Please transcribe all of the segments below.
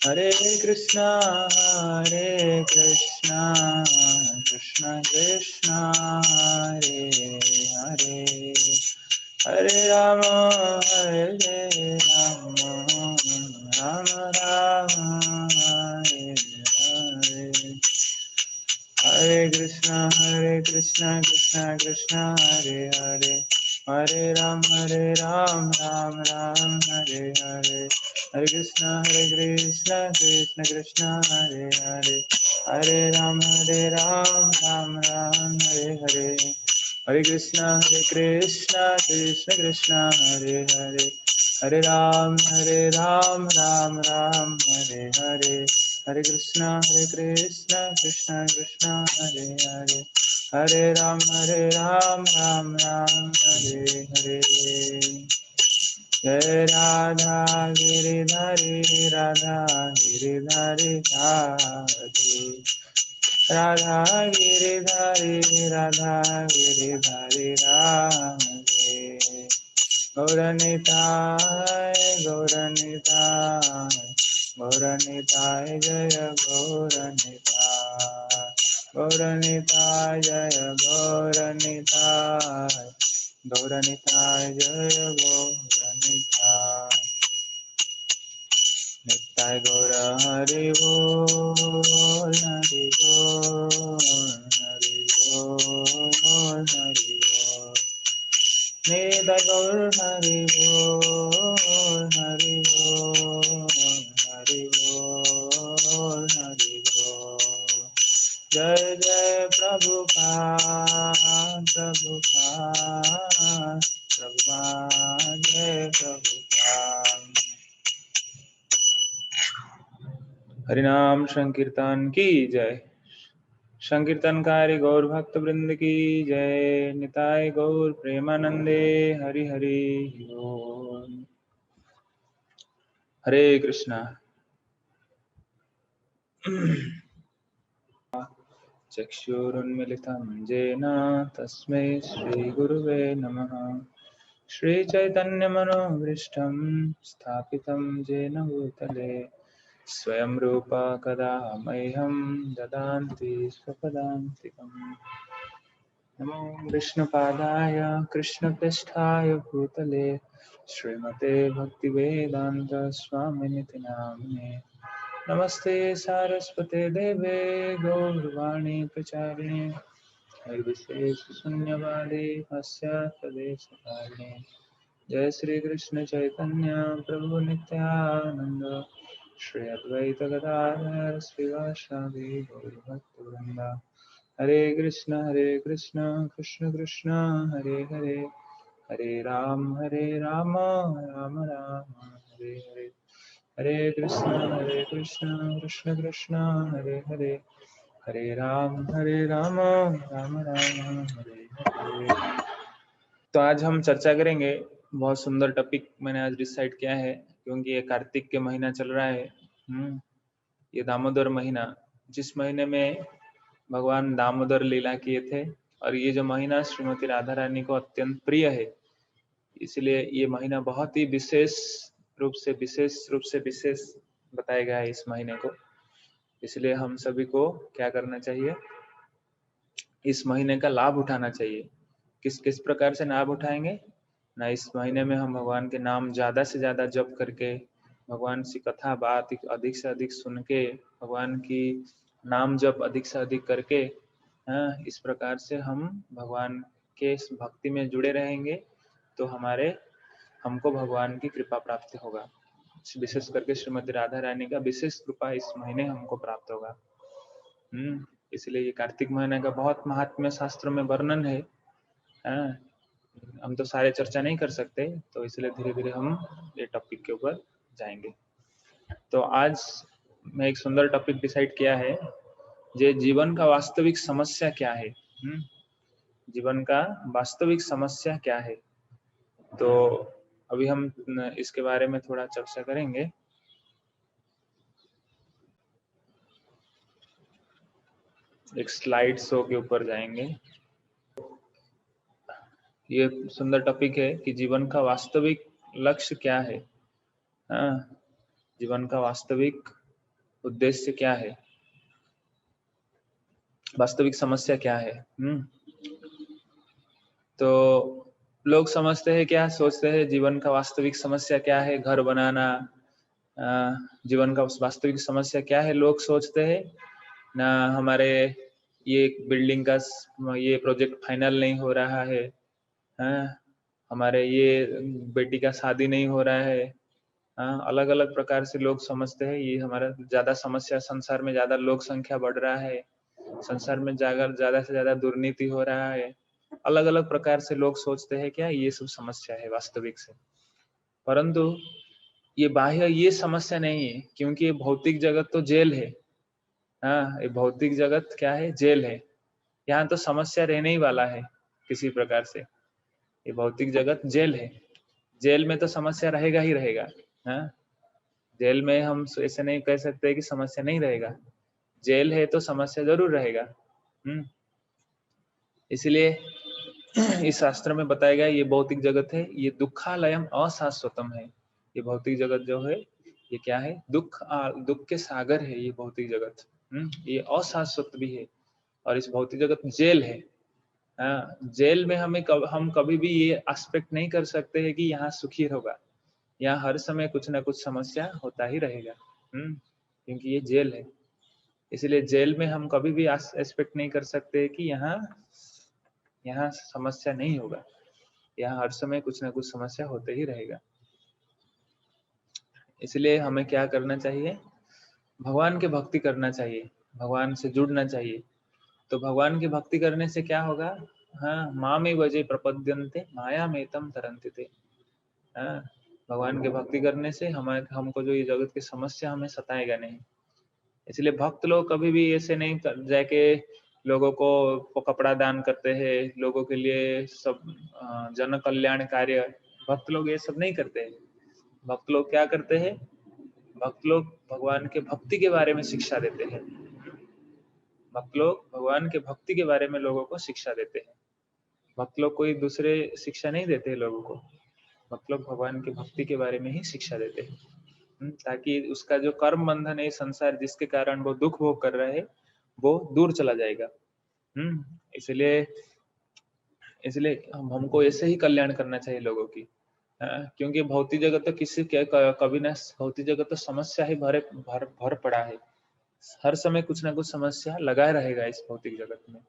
Hare Krishna, Krishna Krishna, Hare Hare, Hare Rama, Rama Rama, Hare Hare. Hare Krishna, Krishna Krishna, Hare Hare, Hare Ram, Ram Ram, Hare Hare. Hare Krishna, Krishna Krishna, Hare Hare, Hare Ram, Ram Ram, Hare Hare. Hare Krishna, Krishna Krishna, Hare Hare, Hare Ram, Ram Ram, Hare Hare. Hare Krishna, Krishna Krishna, Hare Hare, Hare Ram, Ram Ram, Hare Hare. Jai Radha Giridhari, Radha Giridhari Radhe, Radha Giridhari, Radha Giridhari Radhe. Gauranitai, Gauranitai, Gauranitai, Jaya Gauranitai, Gauranitai, Jaya Gauranitai, Gauranitai, Jaya Gauranitai. Nittai Gaura Hari Bol, Hari Bol, Hari Bol, Hari Bol. Nittai Gaur Hari Bol, Hari Bol, Hari Bol, Hari Bol. Jai Jai Prabhupada, Prabhupada, Prabhupada, Jai Prabhupada. हरिनाम संकीर्तन की जय। संकीर्तनकारी गौर भक्त वृंद की जय। निताय गौर प्रेमानंदे हरि हरि बोल। हरे कृष्णा। चक्षुरुन्मिलितं येन तस्मै श्रीगुरुवे नमः। श्रीचैतन्यमनोभीष्टं स्थापितं येन भूतले स्वयं रूपा कदा मह्यं ददान्ति स्वपदान्तिकम्। नमो विष्णुपादाय कृष्णपृष्ठाय भूतले श्रीमते भक्तिवेदान्त स्वामिनिति नामिने। नमस्ते सारस्वते देवे गौरवाणी प्रचारिणे निर्विशेष शून्यवादी पाश्चात्यदेशकारिणे। जय श्री कृष्ण चैतन्य प्रभु नित्यानंद श्री अद्वैत गदाधर श्रीवासादि गौरभक्तवृंद। हरे कृष्ण कृष्ण कृष्ण हरे हरे, हरे राम राम राम हरे हरे। हरे कृष्ण कृष्ण कृष्ण हरे हरे, हरे राम राम राम हरे हरे। तो आज हम चर्चा करेंगे, बहुत सुंदर टॉपिक मैंने आज डिसाइड किया है, क्योंकि ये कार्तिक के महीना चल रहा है। ये दामोदर महीना, जिस महीने में भगवान दामोदर लीला किए थे, और ये जो महीना श्रीमती राधा रानी को अत्यंत प्रिय है, इसलिए ये महीना बहुत ही विशेष रूप से विशेष बताया गया है इस महीने को। इसलिए हम सभी को क्या करना चाहिए, इस महीने का लाभ उठाना चाहिए। किस किस प्रकार से लाभ उठाएंगे ना, इस महीने में हम भगवान के नाम ज्यादा से ज्यादा जप करके, भगवान की कथा बात अधिक से अधिक सुन के, भगवान की नाम जप अधिक से अधिक करके, इस प्रकार से हम भगवान के भक्ति में जुड़े रहेंगे तो हमको भगवान की कृपा प्राप्ति होगा। विशेष करके श्रीमती राधा रानी का विशेष कृपा इस महीने हमको प्राप्त होगा। इसलिए ये कार्तिक महीने का बहुत महात्म्य शास्त्र में वर्णन है। हम तो सारे चर्चा नहीं कर सकते, तो इसलिए धीरे धीरे हम ये टॉपिक के ऊपर जाएंगे। तो आज मैं एक सुंदर टॉपिक डिसाइड किया है, जे जीवन का वास्तविक समस्या क्या है। जीवन का वास्तविक समस्या क्या है, तो अभी हम इसके बारे में थोड़ा चर्चा करेंगे। एक स्लाइड शो के ऊपर जाएंगे। ये सुंदर टॉपिक है कि जीवन का वास्तविक लक्ष्य क्या है। जीवन का वास्तविक उद्देश्य क्या है, वास्तविक समस्या क्या है। तो लोग समझते हैं क्या, सोचते हैं जीवन का वास्तविक समस्या क्या है, घर बनाना। जीवन का वास्तविक समस्या क्या है, लोग सोचते हैं ना। हमारे ये बिल्डिंग का ये प्रोजेक्ट फाइनल नहीं हो रहा है, हमारे ये बेटी का शादी नहीं हो रहा है। अलग अलग प्रकार से लोग समझते हैं ये हमारा ज्यादा समस्या, संसार में ज्यादा लोक संख्या बढ़ रहा है, संसार में ज्यादा से ज्यादा दुर्नीति हो रहा है। अलग अलग प्रकार से लोग सोचते हैं क्या ये सब समस्या है वास्तविक से। परंतु ये बाह्य ये समस्या नहीं है, क्योंकि ये भौतिक जगत तो जेल है। ये भौतिक जगत क्या है, जेल है। यहाँ तो समस्या रहने ही वाला है किसी प्रकार से। ये भौतिक जगत जेल है, जेल में तो समस्या रहेगा ही रहेगा। जेल में हम ऐसे नहीं कह सकते कि समस्या नहीं रहेगा, जेल है तो समस्या जरूर रहेगा। इसलिए इस शास्त्र में बताया गया ये भौतिक जगत है, ये दुखालयम अशाश्वतम है। ये भौतिक जगत जो है ये क्या है, दुख के सागर है ये भौतिक जगत। ये अशाश्वत भी है, और इस भौतिक जगत जेल है। जेल में हम कभी भी ये एक्सपेक्ट नहीं कर सकते हैं कि यहाँ सुखी होगा। यहाँ हर समय कुछ ना कुछ समस्या होता ही रहेगा, क्योंकि ये जेल है। इसलिए जेल में हम कभी भी एक्सपेक्ट नहीं कर सकते कि यहाँ समस्या नहीं होगा। यहाँ हर समय कुछ ना कुछ समस्या होते ही रहेगा। इसलिए हमें क्या करना चाहिए, भगवान की भक्ति करना चाहिए, भगवान से जुड़ना चाहिए। तो भगवान की भक्ति करने से क्या होगा, मामे वजे प्रपद्यन्ते माया मेतम तरन्ति ते। भगवान की भक्ति करने से हमको जो ये जगत की समस्या हमें सताएगा नहीं। इसलिए भक्त लोग कभी भी ऐसे नहीं जाके लोगों को कपड़ा दान करते हैं, लोगों के लिए सब जन कल्याण कार्य, भक्त लोग ये सब नहीं करते हैं। भक्त लोग क्या करते हैं, भक्त लोग भगवान के भक्ति के बारे में शिक्षा देते हैं। भक्त लोग भगवान के भक्ति के बारे में लोगों को शिक्षा देते हैं। भक्त लोग कोई दूसरे शिक्षा नहीं देते हैं लोगों को, भक्त लोग भगवान के भक्ति के बारे में ही शिक्षा देते हैं, ताकि उसका जो कर्म बंधन है संसार जिसके कारण वो दुख भोग कर रहा है वो दूर चला जाएगा। इसलिए हमको ऐसे ही कल्याण करना चाहिए लोगों की। क्योंकि भौतिक जगत तो किसी के कभी ना, भौतिक जगत तो समस्या ही भर पड़ा है। हर समय कुछ ना कुछ समस्या लगा रहेगा इस भौतिक जगत में।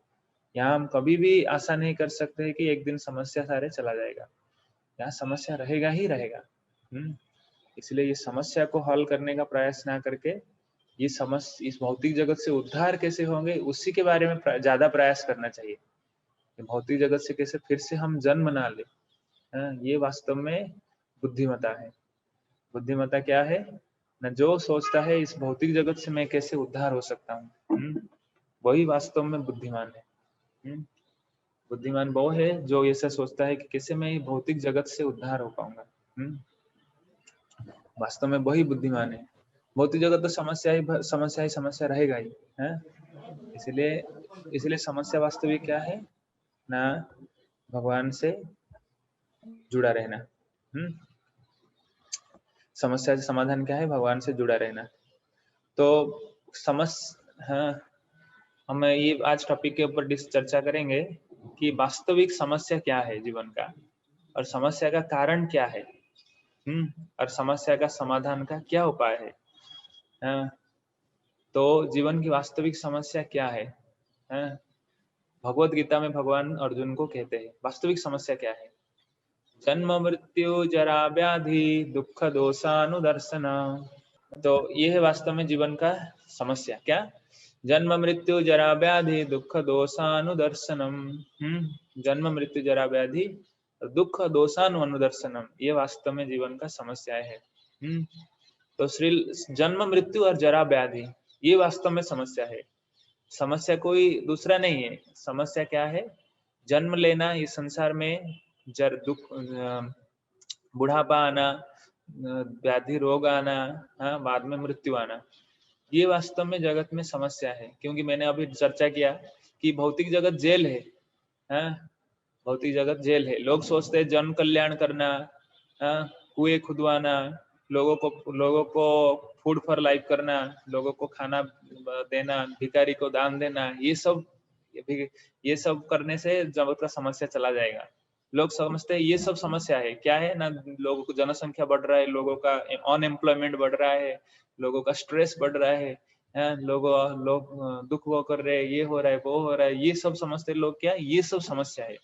यहाँ हम कभी भी आशा नहीं कर सकते कि एक दिन समस्या सारे चला जाएगा। यहाँ समस्या रहेगा ही रहेगा। इसलिए ये समस्या को हल करने का प्रयास ना करके इस भौतिक जगत से उद्धार कैसे होंगे उसी के बारे में ज्यादा प्रयास करना चाहिए। भौतिक जगत से कैसे फिर से हम जन्म ना ले, ये वास्तव में बुद्धिमता है। बुद्धिमता क्या है न, जो सोचता है इस भौतिक जगत से मैं कैसे उद्धार हो सकता हूँ, वही वास्तव में बुद्धिमान है। बुद्धिमान वो है जो ऐसा सोचता है कि कैसे मैं भौतिक जगत से उद्धार हो पाऊंगा। वास्तव में वही बुद्धिमान है। भौतिक जगत तो समस्या रहेगा ही है। इसलिए समस्या वास्तविक क्या है ना, भगवान से जुड़ा रहना। समस्या का समाधान क्या है, भगवान से जुड़ा रहना। तो हम ये आज टॉपिक के ऊपर चर्चा करेंगे कि वास्तविक समस्या क्या है जीवन का, और समस्या का कारण क्या है, और समस्या का समाधान का क्या उपाय है। तो जीवन की वास्तविक समस्या क्या है, भगवत गीता में भगवान अर्जुन को कहते हैं वास्तविक समस्या क्या है। जन्म मृत्यु जरा व्याधि दुख दोषानुदर्शन। तो ये है वास्तव में जीवन का समस्या। क्या, जन्म मृत्यु जरा व्याधि दुख दोषानुदर्शनम। जन्म मृत्यु जरा व्याधि दुख दोषानुदर्शनम, ये वास्तव में जीवन का समस्या है। तो श्री जन्म मृत्यु और जरा व्याधि ये वास्तव में समस्या है। समस्या कोई दूसरा नहीं है। समस्या क्या है, जन्म लेना इस संसार में, दुख, बुढ़ापा आना, व्याधि रोग आना, बाद में मृत्यु आना, ये वास्तव में जगत में समस्या है। क्योंकि मैंने अभी चर्चा किया कि भौतिक जगत जेल है। भौतिक जगत जेल है। लोग सोचते हैं जन कल्याण करना, कुएं खुदवाना, लोगों को फूड फॉर लाइफ करना, लोगों को खाना देना, भिखारी को दान देना, ये सब करने से जगत का समस्या चला जाएगा। लोग समझते हैं ये सब समस्या है, क्या है ना, लोगों को जनसंख्या बढ़ रहा है, लोगों का अनएम्प्लॉयमेंट बढ़ रहा है, लोगों का स्ट्रेस बढ़ रहा है, लोग दुख वो कर रहे हैं, ये हो रहा है, वो हो रहा है, ये सब समझते लोग, क्या ये सब समस्या है,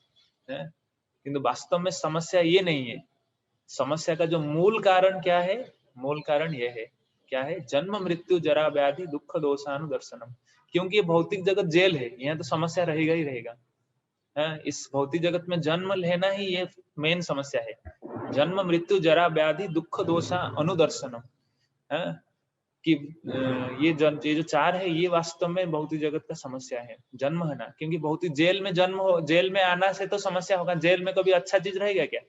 किंतु वास्तव में समस्या ये नहीं है। समस्या का जो मूल कारण क्या है? मूल कारण यह है, क्या है? जन्म मृत्यु जरा व्याधि दुख दोषानुदर्शनम। क्योंकि ये भौतिक जगत जेल है, यहाँ तो समस्या रहेगा ही रहेगा। इस भौतिक जगत में जन्म लेना ही ये मेन समस्या है। जन्म मृत्यु जरा व्याधि दुख दोषा अनुदर्शनम, कि ये जो चार है, ये वास्तव में भौतिक जगत का समस्या है। जन्म है ना, क्योंकि भौतिक जेल में जन्म हो, जेल में आना से तो समस्या होगा। जेल में कभी अच्छा चीज रहेगा क्या?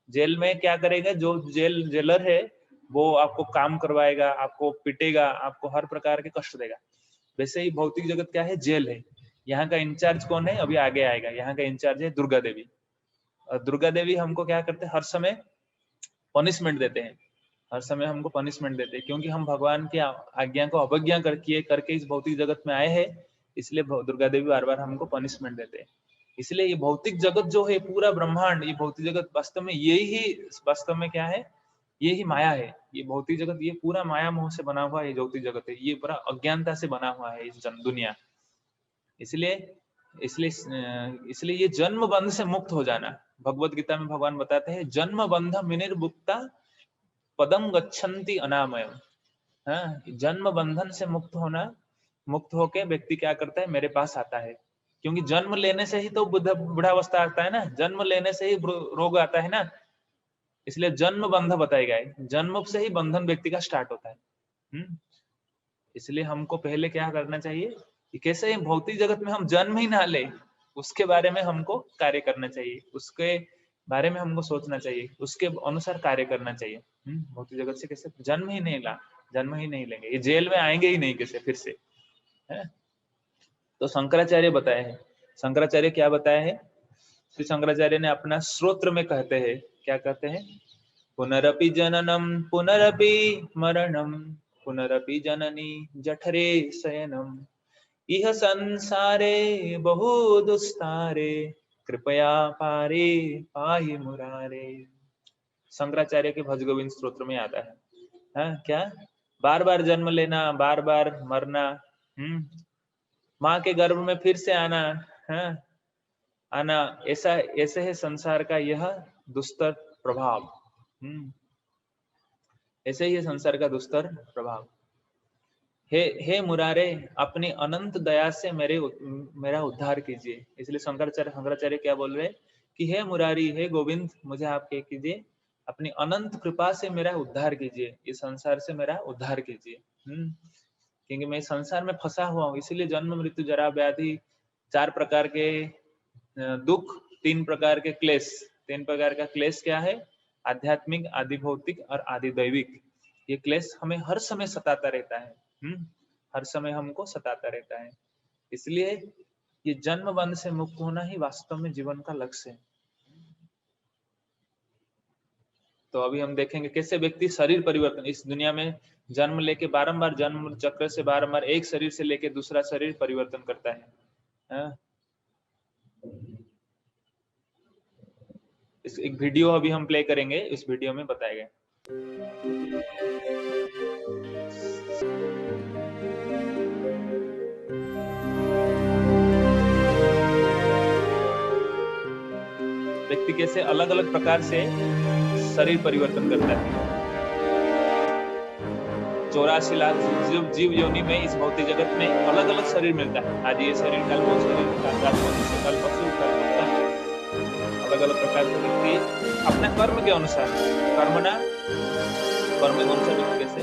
जेल में क्या करेगा? जो जेलर है वो आपको काम करवाएगा, आपको पिटेगा, आपको हर प्रकार के कष्ट देगा। वैसे ही भौतिक जगत क्या है? जेल है। यहाँ का इंचार्ज कौन है? अभी आगे आएगा। यहाँ का इंचार्ज है दुर्गा देवी। और दुर्गा देवी हमको क्या करते हैं? हर समय पनिशमेंट देते हैं, हर समय हमको पनिशमेंट देते हैं, क्योंकि हम भगवान की आज्ञा को अवज्ञा करके इस भौतिक जगत में आए हैं। इसलिए दुर्गा देवी बार बार हमको पनिशमेंट देते हैं। इसलिए ये भौतिक जगत जो है, पूरा ब्रह्मांड, ये भौतिक जगत वास्तव में यही वास्तव में क्या है? ये ही माया है। ये भौतिक जगत ये पूरा माया मोह से बना हुआ है। भौतिक जगत है ये पूरा अज्ञानता से बना हुआ है, इस दुनिया। इसलिए इसलिए ये जन्म बंध से मुक्त हो जाना, भगवत गीता में भगवान बताते हैं, जन्म बंध विनिर्मुक्ता पदम गच्छन्ति अनामयम। जन्म बंधन से मुक्त होना, मुक्त होके व्यक्ति क्या करता है? मेरे पास आता है। क्योंकि जन्म लेने से ही तो बुढ़ावस्था आता है ना, जन्म लेने से ही रोग आता है ना। इसलिए जन्म बंध बताया गया है, जन्म से ही बंधन व्यक्ति का स्टार्ट होता है। इसलिए हमको पहले क्या करना चाहिए कि कैसे भौतिक जगत में हम जन्म ही ना ले, उसके बारे में हमको कार्य करना चाहिए, उसके बारे में हमको सोचना चाहिए, उसके अनुसार कार्य करना चाहिए। भौतिक जगत से कैसे जन्म ही नहीं लेंगे, ये जेल में आएंगे ही नहीं कैसे फिर से, है? तो शंकराचार्य बताए हैं, शंकराचार्य क्या बताया है? श्री शंकराचार्य ने अपना स्त्रोत्र में कहते हैं, क्या कहते हैं? पुनरपि जननम पुनरपि मरणम पुनरपि जननी जठरे शयनम इह संसारे बहु दुस्तारे कृपया पारे पाहि मुरारे। शंकराचार्य के भज गोविंद स्त्रोत्र में आता है। क्या? बार बार जन्म लेना, बार बार मरना, माँ के गर्भ में फिर से आना, आना, ऐसे है संसार का यह दुस्तर प्रभाव। ऐसे ही है संसार का दुस्तर प्रभाव। हे मुरारे, अपनी अनंत दया से मेरा उद्धार कीजिए। इसलिए शंकराचार्य क्या बोल रहे हैं कि हे मुरारी, हे गोविंद, मुझे आप क्या कीजिए? अपनी अनंत कृपा से मेरा उद्धार कीजिए, इस संसार से मेरा उद्धार कीजिए। क्योंकि मैं संसार में फंसा हुआ हूँ। इसीलिए जन्म मृत्यु जरा व्याधि, 4 प्रकार के दुख, 3 प्रकार के क्लेश। 3 प्रकार का क्लेश क्या है? आध्यात्मिक, आदि भौतिक और आदि दैविक। ये क्लेश हमें हर समय सताता रहता है, हर समय हमको सताता रहता है। इसलिए ये जन्म बंध से मुक्त होना ही वास्तव में जीवन का लक्ष्य है। तो अभी हम देखेंगे कैसे व्यक्ति शरीर परिवर्तन, इस दुनिया में जन्म लेके बारंबार जन्म चक्र से बारंबार एक शरीर से लेके दूसरा शरीर परिवर्तन करता है। इस एक वीडियो अभी हम प्ले करेंगे, इस वीडियो में बताया गया। व्यक्ति कैसे अलग अलग प्रकार से शरीर परिवर्तन करता है। 84 लाख जीव योनि में इस भौतिक जगत में अलग अलग शरीर मिलता है। आज ये शरीर, कल वो शरीर, कल पशु, कल कुत्ता, अलग अलग प्रकार के व्यक्ति अपने कर्म के अनुसार, कर्म के अनुसार व्यक्ति कैसे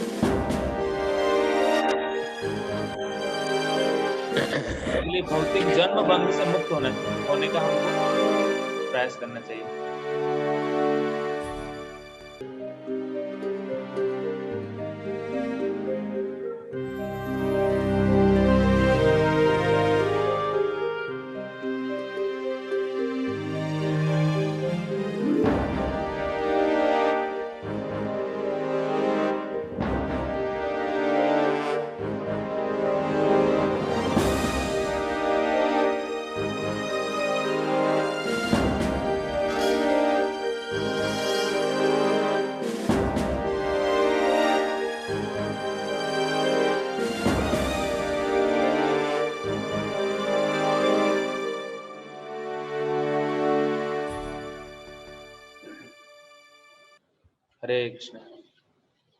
इसलिए भौतिक जन्म बंध से मुक्त होने का हमको प्रयास करना चाहिए। हरे कृष्ण।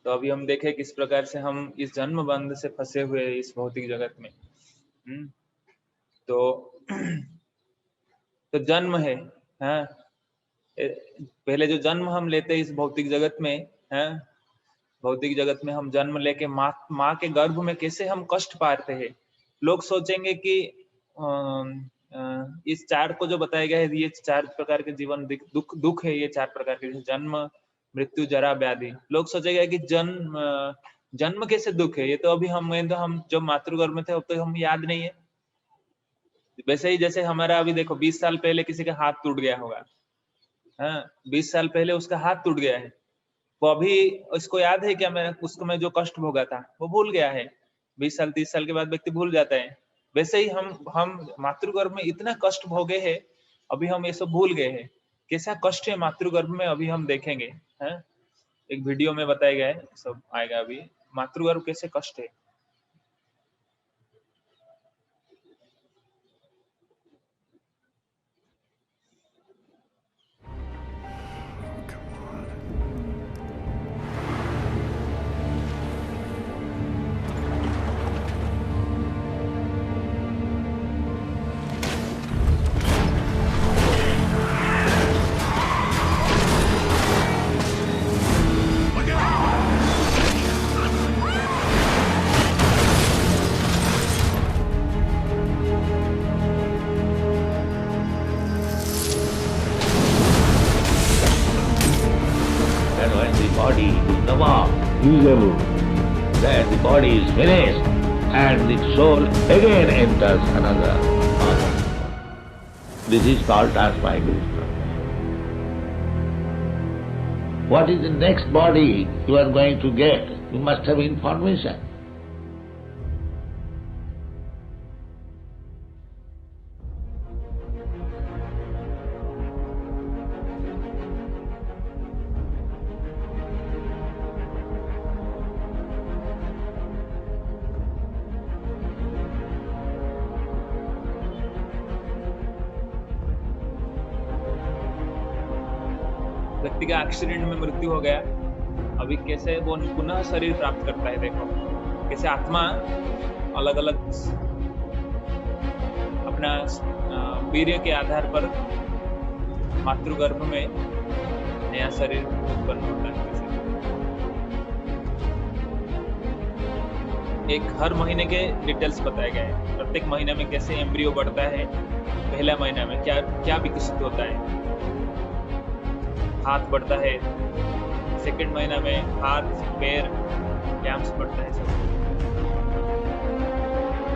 तो अभी हम देखें किस प्रकार से हम इस जन्म बंध से फंसे हुए इस भौतिक जगत में। तो तो जन्म है, हाँ, पहले जो जन्म हम लेते हैं इस भौतिक जगत में, हैं, भौतिक जगत में हम जन्म लेके माँ के गर्भ में कैसे हम कष्ट पाते हैं। लोग सोचेंगे कि इस चार को जो बताया गया है, ये चार प्रकार के जीवन दुख है, ये चार प्रकार के जन्म मृत्यु जरा व्याधि। लोग सोचेगा कि जन्म कैसे दुख है, ये तो अभी हम जब मातृगर्भ में थे अब तो हम याद नहीं है। वैसे ही जैसे हमारा अभी देखो 20 साल पहले किसी का हाथ टूट गया होगा, हाँ, 20 साल पहले उसका हाथ टूट गया है, वो अभी उसको याद है क्या उसको मैं जो कष्ट भोगा था वो भूल गया है। 20 साल 30 साल के बाद व्यक्ति भूल जाता है। वैसे ही हम मातृगर्भ में इतना कष्ट भोगे हैं, अभी हम ये सब भूल गए हैं। कैसा कष्ट है मातृगर्भ में अभी हम देखेंगे, हैं? एक वीडियो में बताया गया है, सब आएगा अभी, मातृगर्भ कैसे कष्ट है। That the body is finished and the soul again enters another body. This is called transmigration. What is the next body you are going to get? You must have information. व्यक्ति का एक्सीडेंट में मृत्यु हो गया, अभी कैसे वो पुनः शरीर प्राप्त करता है। देखो कैसे आत्मा अलग अलग अपना वीर्य के आधार पर मातृगर्भ में नया शरीर उत्पन्न होता है। एक हर महीने के डिटेल्स बताए गए हैं, प्रत्येक महीने में कैसे एम्ब्रियो बढ़ता है, पहला महीना में क्या क्या विकसित होता है, हाथ बढ़ता है, सेकंड महीना में हाथ पैर कैम्स बढ़ता है, सब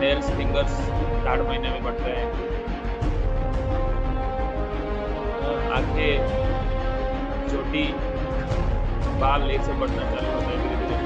नेल्स फिंगर्स थर्ड महीने में बढ़ता है, आंखें छोटी बाल ये सब बढ़ना चालू होता है धीरे धीरे।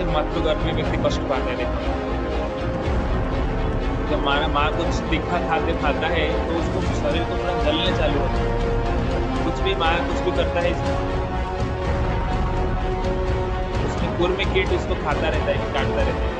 मातृगर्भ में व्यक्ति कष्ट पाता है। जब माँ कुछ तीखा खाद्य खाता है तो उसको शरीर को पूरा जलने चालू होता है। कुछ भी माँ कुछ भी करता है उसमें कुर्मी कीट उसको खाता रहता है, काटता रहता है।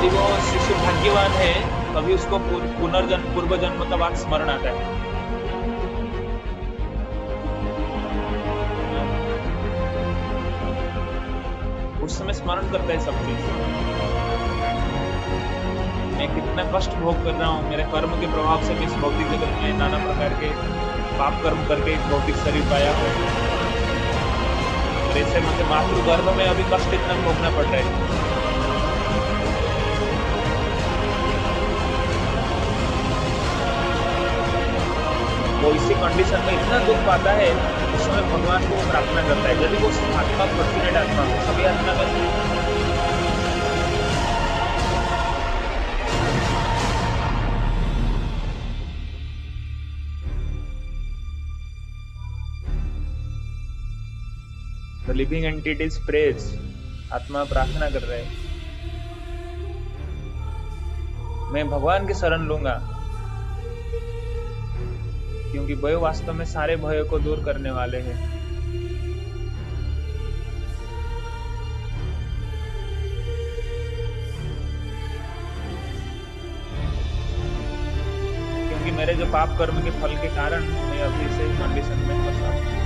यदि वो शिशु भाग्यवान है तभी उसको पुनर्जन्म पूर्व जन्म का बात स्मरण आता है। उस समय स्मरण करता है सब चीज। मैं कितना कष्ट भोग कर रहा हूँ, मेरे कर्म के प्रभाव से मैं इस भौतिक जगत में नाना प्रकार के पाप कर्म करके एक भौतिक शरीर पाया हूँ। ऐसे मुझे मातृ गर्भ में अभी कष्ट इतना भोगना पड़ रहा है। वो इसी कंडीशन में इतना दुख पाता है, उस समय भगवान को प्रार्थना करता है। यदि वो आत्मा फॉर्चुनेट आत्मा हो, सभी आत्मा में The living entities prays, आत्मा प्रार्थना कर रहे हैं, मैं भगवान की शरण लूंगा, क्योंकि भय वास्तव में सारे भयों को दूर करने वाले हैं। क्योंकि मेरे जो पाप कर्म के फल के कारण मैं अभी से कंडीशन में फंसा हूं।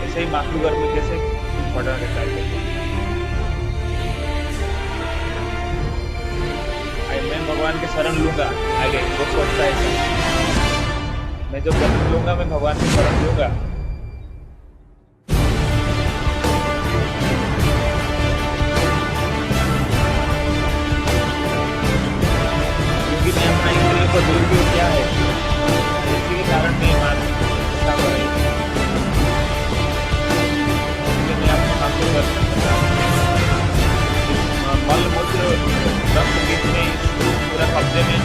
ऐसे ही मातृगर्भ में कैसे पड़ा रहता है। मैं भगवान की शरण लूंगा, आगे वो सोचता है मैं जब जन्म लूंगा मैं भगवान की शरण लूंगा। क्योंकि मैं अपना इंद्रियों को दुरुपयोग किया है, इसी के कारण मैं मानता हूं मल मूत्र रक्त बीच में पूरा कब्जे में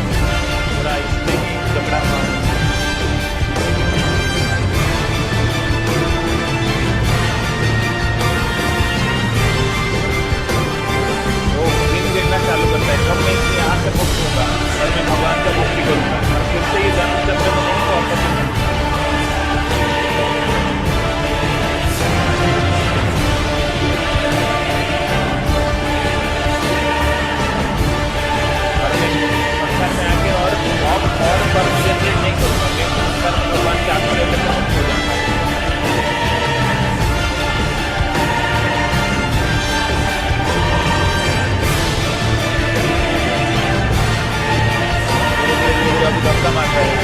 पूरा इससे ही जकड़ा हुआ है। वो दिन देखना चालू करता है, कब मैं इससे यहाँ से मुक्त होगा और मैं भगवान से मुक्ति करूंगा, और फिर से ये जन्म चक्र में नहीं वापस और कर्म जनरेट नहीं करूंगा, मैं कर्म भगवान के आत्मा लेवल पर मुक्त हो जाऊंगा। अभी दबका मारता है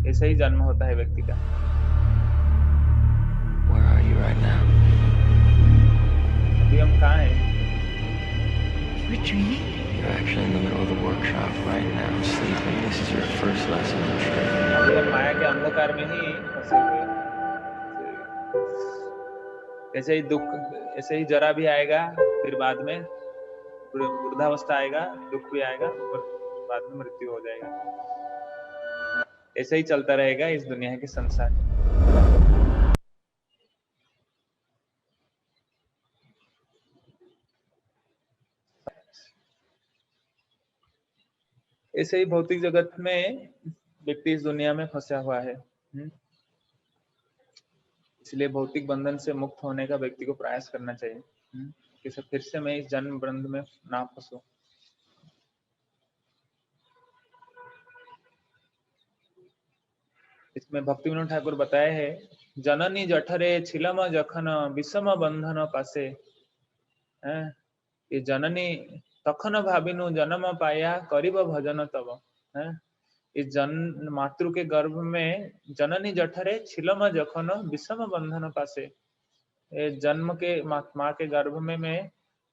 ऐसे ही जन्म होता है व्यक्ति का। Where are you right now? अभी हम कहाँ हैं? You're dreaming? You're actually in the middle of the workshop right now, sleeping. This is your first lesson in training. अभी हम माया के अंधकार में ही फंसे हुए। ऐसे ही दुख, ऐसे ही जरा भी आएगा, फिर बाद में वृद्धावस्था आएगा, दुख भी आएगा और बाद में मृत्यु हो जाएगा। ऐसे ही चलता रहेगा इस दुनिया के संसार। ऐसे ही भौतिक जगत में व्यक्ति इस दुनिया में फंसा हुआ है। इसलिए भौतिक बंधन से मुक्त होने का व्यक्ति को प्रयास करना चाहिए कि फिर से मैं इस जन्म बंधन में ना फंसूं। इसमें भक्ति विनोद ठाकुर बताए है, जननी जठरे छिलम जखन विषम बंधन पासे, ये जननी तखन भाविनु जन्म पाया करीब भजन तब। इस जन मातृ के गर्भ में जननी जठरे छिलम जखन विषम बंधन पासे, ये जन्म के माँ के गर्भ में मैं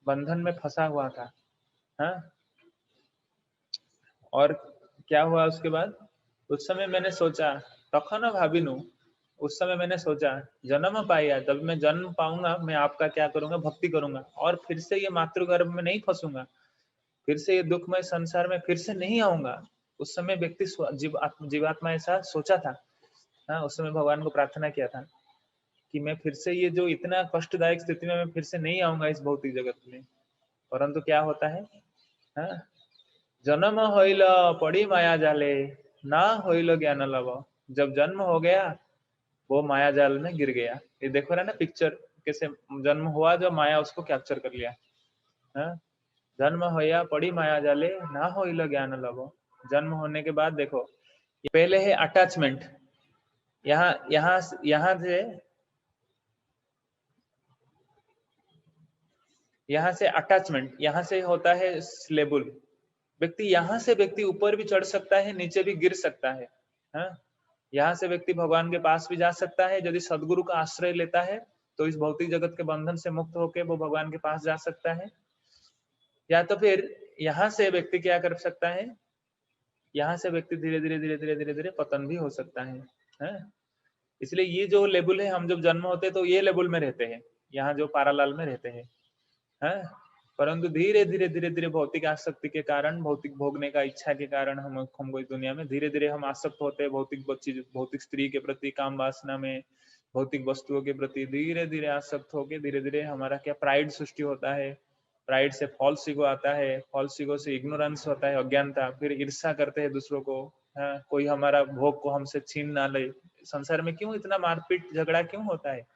बंधन में फंसा हुआ था। और क्या हुआ उसके बाद? उस समय मैंने सोचा, तखन भाविनु, उस समय मैंने सोचा जन्म पाया, जब मैं जन्म पाऊंगा मैं आपका क्या करूंगा, भक्ति करूंगा और फिर से ये मातृगर्भ में नहीं फंसूंगा, फिर से ये दुखमय संसार में फिर से नहीं आऊंगा। उस समय व्यक्ति जीवात्मा ऐसा सोचा था। हाँ, उस समय भगवान को प्रार्थना किया था कि मैं फिर से ये जो इतना कष्टदायक स्थिति में मैं फिर से नहीं आऊंगा इस भौतिक जगत में। परंतु क्या होता है, हाँ, जन्म होइल पड़ी माया जाले ना होइल ज्ञान लव। जब जन्म हो गया वो माया जाल में गिर गया। ये देखो रहा ना पिक्चर, कैसे जन्म हुआ जो माया उसको कैप्चर कर लिया। हाँ? जन्म होया पड़ी माया जाले ना होइल ज्ञान लव। जन्म होने के बाद देखो, ये पहले है अटैचमेंट, यहाँ यहाँ से अटैचमेंट, यहाँ से होता है स्लेबुल। व्यक्ति यहाँ से व्यक्ति ऊपर भी चढ़ सकता है, नीचे भी गिर सकता है। हाँ? यहाँ से व्यक्ति भगवान के पास भी जा सकता है, यदि सदगुरु का आश्रय लेता है तो इस भौतिक जगत के बंधन से मुक्त होकर वो भगवान के पास जा सकता है। या तो फिर यहाँ से व्यक्ति क्या कर सकता है, यहाँ से व्यक्ति धीरे धीरे धीरे धीरे धीरे धीरे पतन भी हो सकता है। इसलिए ये जो लेवल है, हम जब जन्म होते हैं तो ये लेवल में रहते हैं, यहाँ जो पारालाल में रहते हैं। परंतु धीरे धीरे धीरे धीरे भौतिक आसक्ति के कारण, भौतिक भोगने का इच्छा के कारण हमको इस दुनिया में धीरे धीरे हम आसक्त होते हैं भौतिक स्त्री के प्रति, काम वासना में, भौतिक वस्तुओं के प्रति धीरे धीरे आसक्त होके धीरे धीरे हमारा क्या प्राइड सृष्टि होता है। प्राइड से फॉल्स ईगो आता है, फॉल्स ईगो से इग्नोरेंस होता है, अज्ञानता, फिर ईर्ष्या करते हैं दूसरों को। कोई हमारा भोग को हमसे छीन ना ले। संसार में क्यों इतना मारपीट झगड़ा क्यों होता है?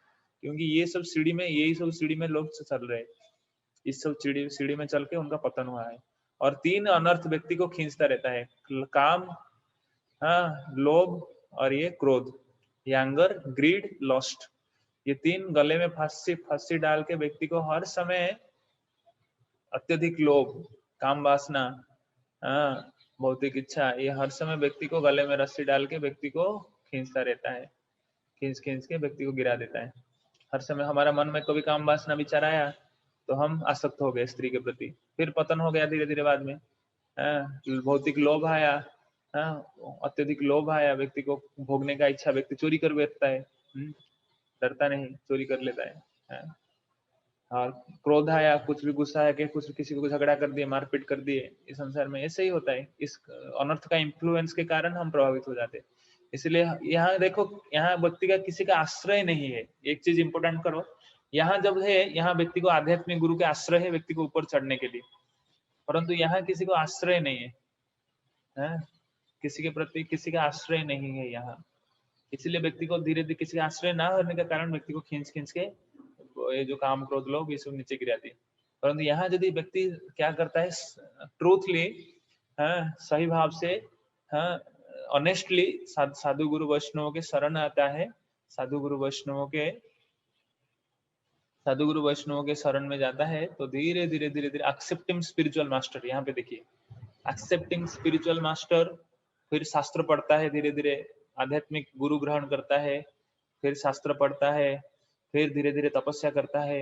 क्योंकि ये सब सीढ़ी में, यही सब सीढ़ी में लोग चल रहे हैं, इस सब सीढ़ी में चल के उनका पतन हुआ है। और 3 अनर्थ व्यक्ति को खींचता रहता है, काम, लोभ और ये क्रोध, एंगर, ग्रीड, लस्ट। ये 3 गले में फांसी डाल के व्यक्ति को हर समय अत्यधिक लोभ, काम वासना, भौतिक इच्छा, ये हर समय व्यक्ति को गले में रस्सी डाल के व्यक्ति को खींचता रहता है, खींच के व्यक्ति को गिरा देता है। हर समय हमारा मन में कभी काम वासना विचार आया तो हम आसक्त हो गए स्त्री के प्रति, फिर पतन हो गया धीरे धीरे। बाद में भौतिक लोभ आया, अत्यधिक लोभ आया, व्यक्ति को भोगने का इच्छा, व्यक्ति चोरी कर बैठता है, डरता नहीं, चोरी कर लेता है। और क्रोध आया, कुछ भी गुस्सा है कि कुछ किसी को झगड़ा कर दिए, मारपीट कर दिए। इस संसार में ऐसे ही होता है, इस अनर्थ का इन्फ्लुएंस के कारण हम प्रभावित हो जाते हैं। इसलिए यहाँ देखो, यहाँ व्यक्ति का किसी का आश्रय नहीं है। एक चीज इंपोर्टेंट करो, यहाँ जब है, यहाँ व्यक्ति को आध्यात्मिक गुरु के आश्रय है व्यक्ति को ऊपर चढ़ने के लिए, परंतु यहाँ किसी को आश्रय नहीं है, किसी के प्रति किसी का आश्रय नहीं है यहाँ। इसलिए व्यक्ति को धीरे धीरे किसी का आश्रय ना होने के कारण व्यक्ति को खींच के ये जो काम क्रोध लोभ ये सब नीचे गिराती है। परंतु यहाँ यदि व्यक्ति क्या करता है, ट्रूथली, सही भाव से, ऑनेस्टली साधु गुरु वैष्णवों के शरण आता है, साधु गुरु वैष्णवों के शरण में जाता है, तो धीरे धीरे एक्सेप्टिंग स्पिरिचुअल मास्टर, यहाँ पे देखिए, एक्सेप्टिंग स्पिरिचुअल मास्टर, फिर शास्त्र पढ़ता है, धीरे धीरे आध्यात्मिक गुरु ग्रहण करता है, फिर शास्त्र पढ़ता है, फिर धीरे धीरे तपस्या करता है,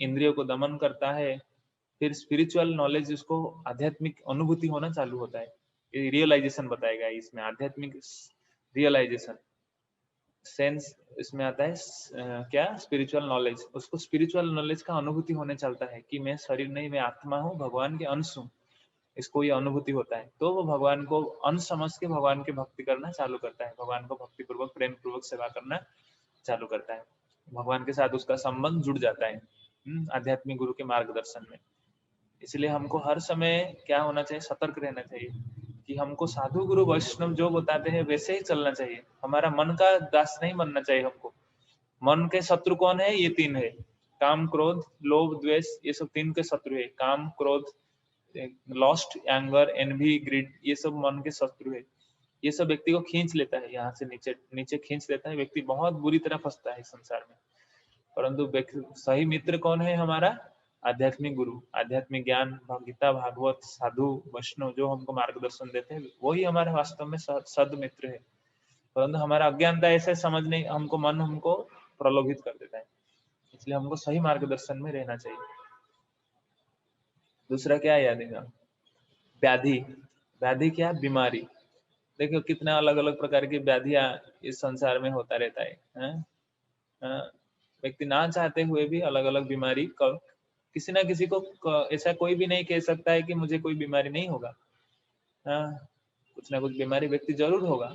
इंद्रियों को दमन करता है, फिर स्पिरिचुअल नॉलेज, उसको आध्यात्मिक अनुभूति होना चालू होता है। ये रियलाइजेशन बताएगा इसमें, आध्यात्मिक रियलाइजेशन, सेंस इसमें आता है, क्या, स्पिरिचुअल नॉलेज। उसको स्पिरिचुअल नॉलेज का अनुभूति होने चलता है कि मैं शरीर नहीं, मैं आत्मा हूँ, भगवान के अंश हूँ, इसको ये अनुभूति होता है। तो वो भगवान को अंश समझ के भगवान की भक्ति करना चालू करता है, भगवान को भक्ति पूर्वक प्रेम पूर्वक सेवा करना चालू करता है, भगवान के साथ उसका संबंध जुड़ जाता है आध्यात्मिक गुरु के मार्गदर्शन में। इसलिए हमको हर समय क्या होना चाहिए, सतर्क रहना चाहिए कि हमको साधु गुरु वैष्णव जो बताते हैं वैसे ही चलना चाहिए। हमारा मन का दास नहीं बनना चाहिए हमको। मन के शत्रु कौन है? ये 3 है, काम क्रोध लोभ द्वेष, ये सब 3 के शत्रु है। काम क्रोध, लस्ट, एंगर, एनवी, ग्रीड, ये सब मन के शत्रु है। ये सब व्यक्ति को खींच लेता है, यहाँ से नीचे खींच लेता है, व्यक्ति बहुत बुरी तरह फंसता है इस संसार में। परंतु सही मित्र कौन है? हमारा आध्यात्मिक गुरु, आध्यात्मिक ज्ञान, गीता, भागवत, साधु वैष्णव जो हमको मार्गदर्शन देते हैं, वही हमारे वास्तव में सद मित्र है। परंतु हमारा अज्ञानता ऐसे समझ नहीं, मन हमको प्रलोभित कर देता है। इसलिए हमको सही मार्गदर्शन में रहना चाहिए। दूसरा क्या है याद है? व्याधि। व्याधि क्या? बीमारी। देखो कितना अलग अलग प्रकार की व्याधियां इस संसार में होता रहता है, व्यक्ति ना चाहते हुए भी अलग अलग बीमारी किसी ना किसी को ऐसा कोई भी नहीं कह सकता है कि मुझे कोई बीमारी नहीं होगा। कुछ ना कुछ बीमारी व्यक्ति जरूर होगा,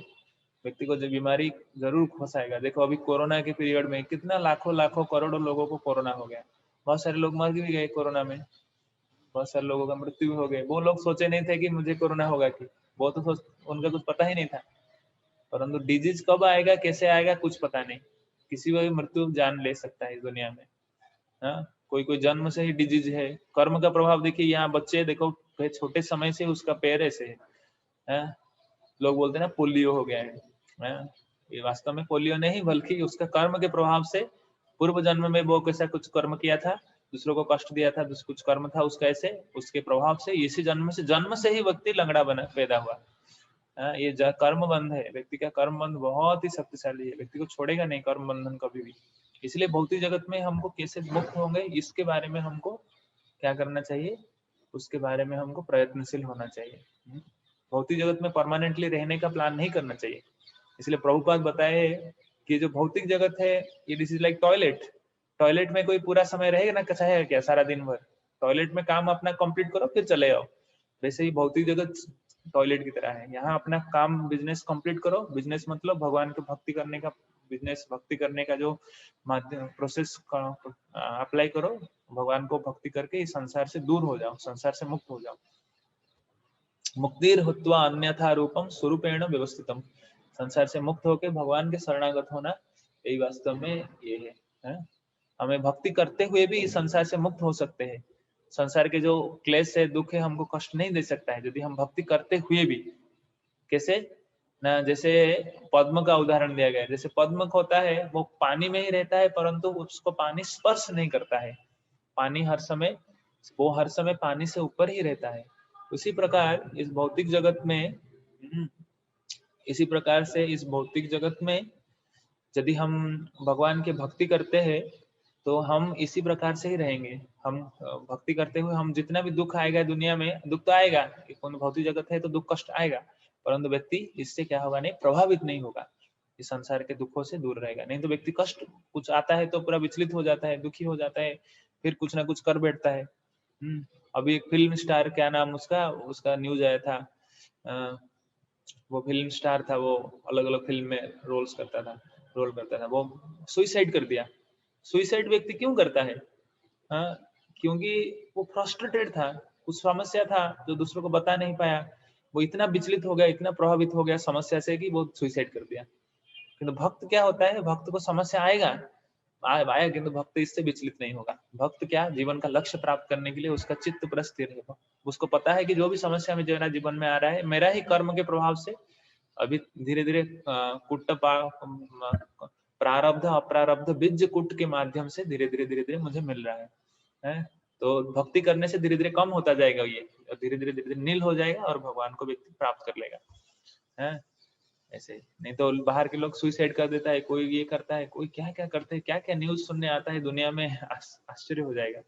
व्यक्ति को जो बीमारी जरूर फंसाएगा। देखो अभी कोरोना के पीरियड में कितना लाखों लाखों करोड़ों लोगों को कोरोना हो गया, बहुत सारे लोग मर भी गए कोरोना में, बहुत सारे लोगों का मृत्यु हो गए। वो लोग सोचे नहीं थे कि मुझे कोरोना होगा, कि वो तो उनका कुछ पता ही नहीं था। परंतु डिजीज कब आएगा कैसे आएगा कुछ पता नहीं, किसी को भी मृत्यु जान ले सकता है इस दुनिया में। कोई कोई जन्म से ही डिजीज है। कर्म का प्रभाव देखिए, यहाँ बच्चे देखो छोटे समय से उसका पैर ऐसे है, लोग बोलते हैं ना पोलियो हो गया है, ये वास्तव में पोलियो नहीं बल्कि उसका कर्म के प्रभाव से पूर्व जन्म में वो कैसा कुछ कर्म किया था, दूसरों को कष्ट दिया था, कुछ कर्म था उसका, ऐसे उसके प्रभाव से इसी जन्म से ही व्यक्ति लंगड़ा बना पैदा हुआ। ये कर्म बंध है, व्यक्ति का कर्म बंध बहुत ही शक्तिशाली है, व्यक्ति को छोड़ेगा नहीं कर्म बंधन कभी भी। इसलिए भौतिक जगत में हमको कैसे मुक्त होंगे इसके बारे में हमको क्या करना चाहिए, उसके बारे में हमको प्रयत्नशील होना चाहिए। भौतिक जगत में परमानेंटली रहने का प्लान नहीं करना चाहिए। इसलिए प्रभुपाद बताए कि जो भौतिक जगत है ये this is like toilet. Toilet में कोई पूरा समय रहेगा ना, कैसा है क्या सारा दिन भर, टॉयलेट में काम अपना कंप्लीट करो फिर चले आओ। वैसे ही भौतिक जगत टॉयलेट की तरह है, यहाँ अपना काम बिजनेस कंप्लीट करो, बिजनेस मतलब भगवान को भक्ति करने का बिजनेस, भक्ति करने का जो माध्यम प्रोसेस अप्लाई करो, भगवान को भक्ति करके इस संसार से दूर हो जाओ, संसार से मुक्त हो जाओ। मुक्तिर हुत्वा अन्यथा रूपम स्वरूपेण व्यवस्थितम, संसार से मुक्त होकर भगवान के शरणागत होना, यही वास्तव में ये है। हमें भक्ति करते हुए भी इस संसार से मुक्त हो सकते हैं। संसार के जो क्लेश है, दुख है, हमको कष्ट नहीं दे सकता है यदि हम भक्ति करते हुए भी। कैसे ना, जैसे पद्म का उदाहरण दिया गया है। जैसे पद्म होता है वो पानी में ही रहता है परंतु उसको पानी स्पर्श नहीं करता है, पानी हर समय, वो हर समय पानी से ऊपर ही रहता है। उसी प्रकार इस भौतिक जगत में, इसी प्रकार से इस भौतिक जगत में यदि हम भगवान की भक्ति करते हैं तो हम इसी प्रकार से ही रहेंगे। हम भक्ति करते हुए हम जितना भी दुख आएगा दुनिया में, दुख तो आएगा, कौन भौतिक जगत है तो दुख कष्ट आएगा, परंतु व्यक्ति इससे क्या होगा, नहीं प्रभावित नहीं होगा, इस संसार के दुखों से दूर रहेगा। नहीं तो व्यक्ति कष्ट कुछ आता है तो पूरा विचलित हो जाता है, दुखी हो जाता है, फिर कुछ ना कुछ कर बैठता है। अभी एक फिल्म स्टार, क्या नाम उसका न्यूज आया था, वो फिल्म स्टार था, वो अलग अलग फिल्म में रोल करता था, वो सुइसाइड कर दिया। सुइसाइड व्यक्ति क्यों करता है? क्योंकि वो फ्रस्ट्रेटेड था, कुछ समस्या था जो दूसरों को बता नहीं पाया, वो इतना विचलित हो गया, इतना प्रभावित हो गया समस्या से कि वो सुइसाइड कर दिया। किंतु भक्त क्या होता है, भक्त को समस्या आएगा किंतु भक्त इससे विचलित नहीं होगा। भक्त क्या, जीवन का लक्ष्य प्राप्त करने के लिए उसका चित्त पर स्थिर है। उसको पता है कि जो भी समस्या में मेरा जीवन में आ रहा है, मेरा ही कर्म के प्रभाव से अभी धीरे धीरे कुट प्रारब्ध अप्रारब्ध बीज कुट के माध्यम से धीरे धीरे मुझे मिल रहा है। तो भक्ति करने से धीरे धीरे कम होता जाएगा ये, और धीरे धीरे नील हो जाएगा और भगवान को व्यक्ति प्राप्त कर लेगा। ऐसे नहीं तो बाहर के लोग सुइसाइड कर देता है, कोई ये करता है, कोई क्या क्या करते हैं, क्या क्या न्यूज सुनने आता है दुनिया में, आश्चर्य हो जाएगा।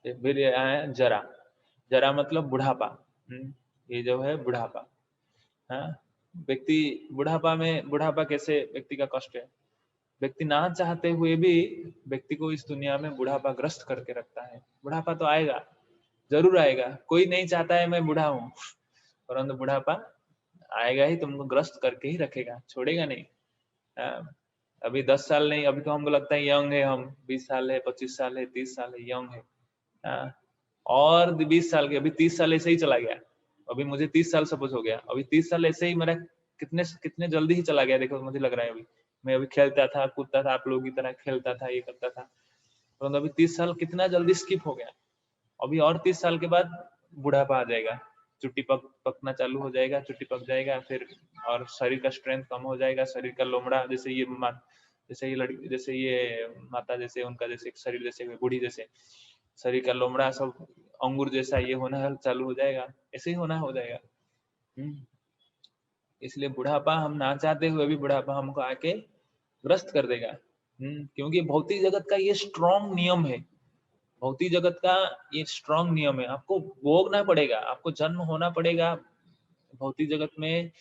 फिर आया जरा मतलब बुढ़ापा। ये जो है बुढ़ापा, व्यक्ति बुढ़ापा कैसे व्यक्ति का कष्ट है, व्यक्ति ना चाहते हुए भी व्यक्ति को इस दुनिया में बुढ़ापा ग्रस्त करके रखता है। बुढ़ापा तो आएगा, जरूर आएगा, कोई नहीं चाहता है मैं बूढ़ा हूँ, परंतु बुढ़ापा आएगा ही, तुमको ग्रस्त करके ही रखेगा, छोड़ेगा नहीं। अभी 10 साल नहीं, अभी तो हमको लगता है यंग है, हम 20 साल है, 25 साल है, 30 साल है, यंग है। और 20 साल के, अभी 30 साल ऐसे ही चला गया। अभी मुझे 30 साल सपोज हो गया, अभी 30 साल ऐसे ही मेरा कितने जल्दी ही चला गया। देखो मुझे लग रहा है अभी मैं अभी खेलता था, कूदता था, आप लोगों की तरह खेलता था, ये करता था, परंतु अभी 30 साल कितना जल्दी स्किप हो गया। अभी और 30 साल के बाद बुढ़ापा आ जाएगा, चुट्टी पकना चालू हो जाएगा, चुट्टी पक जाएगा फिर, और शरीर का स्ट्रेंथ कम हो जाएगा, शरीर का लोमड़ा, जैसे ये लड़की, जैसे ये माता, जैसे उनका जैसे शरीर जैसे बूढ़ी जैसे शरीर का लोमड़ा सब अंगूर जैसा ये होना चालू हो जाएगा, ऐसे ही होना हो जाएगा। इसलिए बुढ़ापा हम ना चाहते हुए भी बुढ़ापा हमको आके ग्रस्त कर देगा। क्योंकि भौतिक जगत का ये स्ट्रॉन्ग नियम है, भौतिक जगत का ये स्ट्रांग नियम है, आपको भोगना पड़ेगा, आपको जन्म होना पड़ेगा, भौतिक जगत में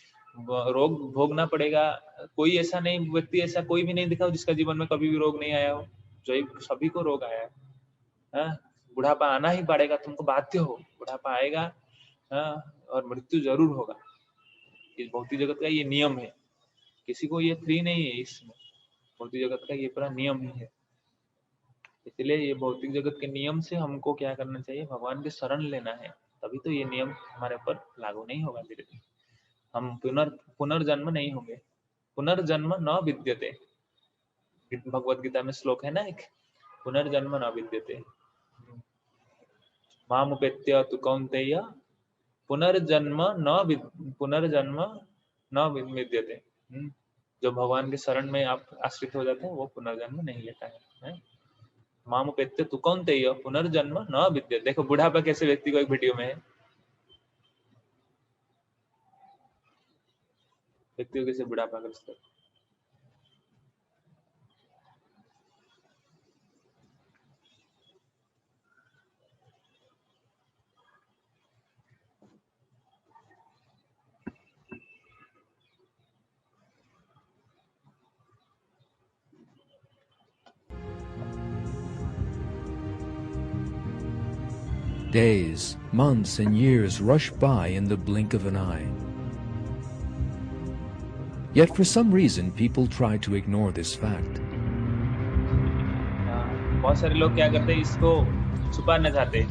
रोग भोगना पड़ेगा। कोई ऐसा नहीं, व्यक्ति ऐसा कोई भी नहीं दिखा जिसका जीवन में कभी भी रोग नहीं आया हो, जो सभी को रोग आया है। हाँ, बुढ़ापा आना ही पड़ेगा, तुमको बाध्य हो, बुढ़ापा आएगा। हाँ, और मृत्यु जरूर होगा। इस भौतिक जगत का ये नियम है, किसी को ये फ्री नहीं है, इसमें भौतिक जगत का ये पूरा नियम ही है। इसलिए ये भौतिक जगत के नियम से हमको क्या करना चाहिए, भगवान की शरण लेना है, तभी तो ये नियम हमारे ऊपर लागू नहीं होगा। धीरे धीरे हम पुनर्जन्म नहीं होंगे। पुनर्जन्म न विद्यते, भगवत गीता में श्लोक है ना एक, पुनर्जन्म न विद्यते मामुपेत्य तु कौन्तेय पुनर्जन्म न विद्यते। जो भगवान के शरण में आप आश्रित हो जाते हैं वो पुनर्जन्म नहीं लेता है। मामुपेत्य तु कौन्तेय पुनर्जन्म न विद्यते। देखो बुढ़ापा कैसे व्यक्ति को एक वीडियो में है, व्यक्ति को कैसे बुढ़ापा ग्रस्त है। Days, months, and years rush by in the blink of an eye. Yet for some reason people try to ignore this fact. बहुत सारे लोग क्या करते हैं, इसको छुपाना चाहते हैं।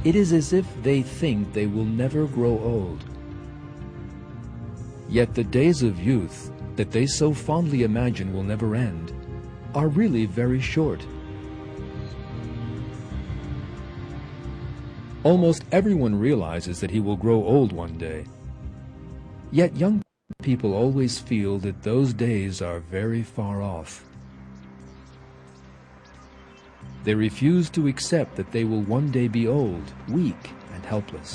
It is as if they think they will never grow old. Yet the days of youth that they so fondly imagine will never end are really very short. Almost everyone realizes that he will grow old one day. Yet young people always feel that those days are very far off. They refuse to accept that they will one day be old, weak, and helpless.